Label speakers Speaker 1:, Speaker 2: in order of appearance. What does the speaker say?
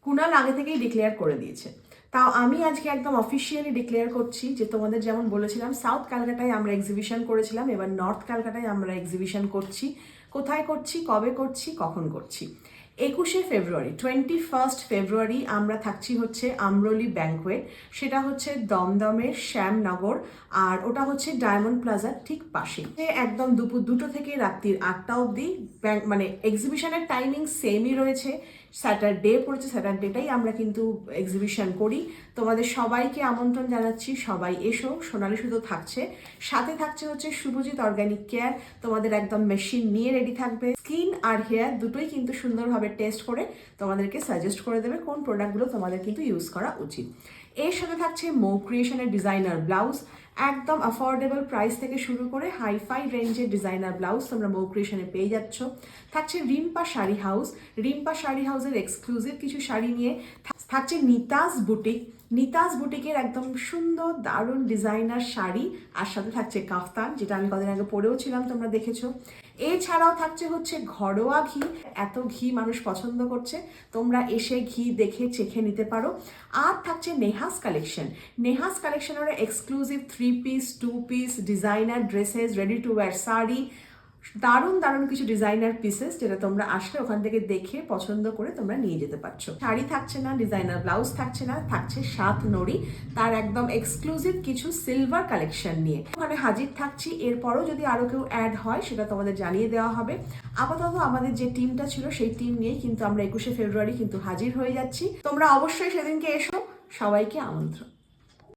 Speaker 1: কুনাল আগে থেকেই ডিক্লেয়ার করে দিয়েছে, তাও আমি আজকে একদম অফিসিয়ালি ডিক্লেয়ার করছি যে তোমাদের যেমন বলেছিলাম সাউথ ক্যালকাটায় আমরা এক্সিবিশন করেছিলাম, এবার নর্থ ক্যালকাটায় আমরা এক্সিবিশন করছি। কোথায় করছি, কবে করছি, কখন করছি? 21শে ফেব্রুয়ারি, 21 ফেব্রুয়ারি আমরা থাকছি হচ্ছে আমরোলি ব্যাংকোয়েট, সেটা হচ্ছে দমদমের শ্যামনগর, আর ওটা হচ্ছে ডায়মন্ড প্লাজার ঠিক পাশে। একদম দুপুর 2টো থেকে রাত্রির 8টা অবধি মানে এক্সিবিশনের টাইমিং সেমই রয়েছে। স্যাটারডে পড়েছে, স্যাটারডেটাই আমরা কিন্তু এক্সিবিশন করি। তোমাদের সবাইকে আমন্ত্রণ জানাচ্ছি, সবাই এসো। সোনালি সুতো থাকছে, সাথে থাকছে হচ্ছে শুভজিৎ অর্গানিক কেয়ার, তোমাদের একদম মেশিন নিয়ে রেডি থাকবে। স্কিন আর হেয়ার দুটোই কিন্তু সুন্দরভাবে টেস্ট করে তোমাদেরকে সাজেস্ট করে দেবে কোন প্রোডাক্টগুলো তোমাদের কিন্তু ইউজ করা উচিত। এর সাথে থাকছে মৌ ক্রিয়েশনের ডিজাইনার ব্লাউজ, একদম অ্যাফোর্ডেবল প্রাইস থেকে শুরু করে হাইফাই রেঞ্জের ডিজাইনার ব্লাউজ তোমরা মৌ ক্রিয়েশনে পেয়ে যাচ্ছ। থাকছে রিম্পা শাড়ি হাউস, রিম্পা শাড়ি হাউসের এক্সক্লুসিভ কিছু শাড়ি নিয়ে থাকছে নিতাস বুটিক, নিতাস বুটিকের একদম সুন্দর দারুণ ডিজাইনার শাড়ি, আর সাথে থাকছে কাফতান, যেটা আমি কদিন আগে পরেও ছিলাম, তোমরা দেখেছো। এছাড়াও থাকছে হচ্ছে ঘরোয়া ঘি, এত ঘি মানুষ পছন্দ করছে, তোমরা এসে ঘি দেখে চেখে নিতে পারো। আর থাকছে নেহাস কালেকশন, নেহাস কালেকশনের exclusive 3 piece 2 piece designer dresses, ready to wire sari, দারুণ দারুণ কিছু ডিজাইনার পিসেস, যেটা তোমরা আসলে ওখান থেকে দেখে পছন্দ করে তোমরা নিয়ে যেতে পারছো। শাড়ি থাকছে না, ডিজাইনার ব্লাউজ থাকছে না, থাকছে 7 নড়ি, তার একদম এক্সক্লুসিভ কিছু সিলভার কালেকশন নিয়ে ওখানে হাজির থাকছি। এরপরও যদি আরো কেউ অ্যাড হয় সেটা তোমাদের জানিয়ে দেওয়া হবে। আপাতত আমাদের যে টিমটা ছিল সেই টিম নিয়েই কিন্তু আমরা 21শে ফেব্রুয়ারি কিন্তু হাজির হয়ে যাচ্ছি। তোমরা অবশ্যই সেদিনকে এসো, সবাইকে আমন্ত্রণ।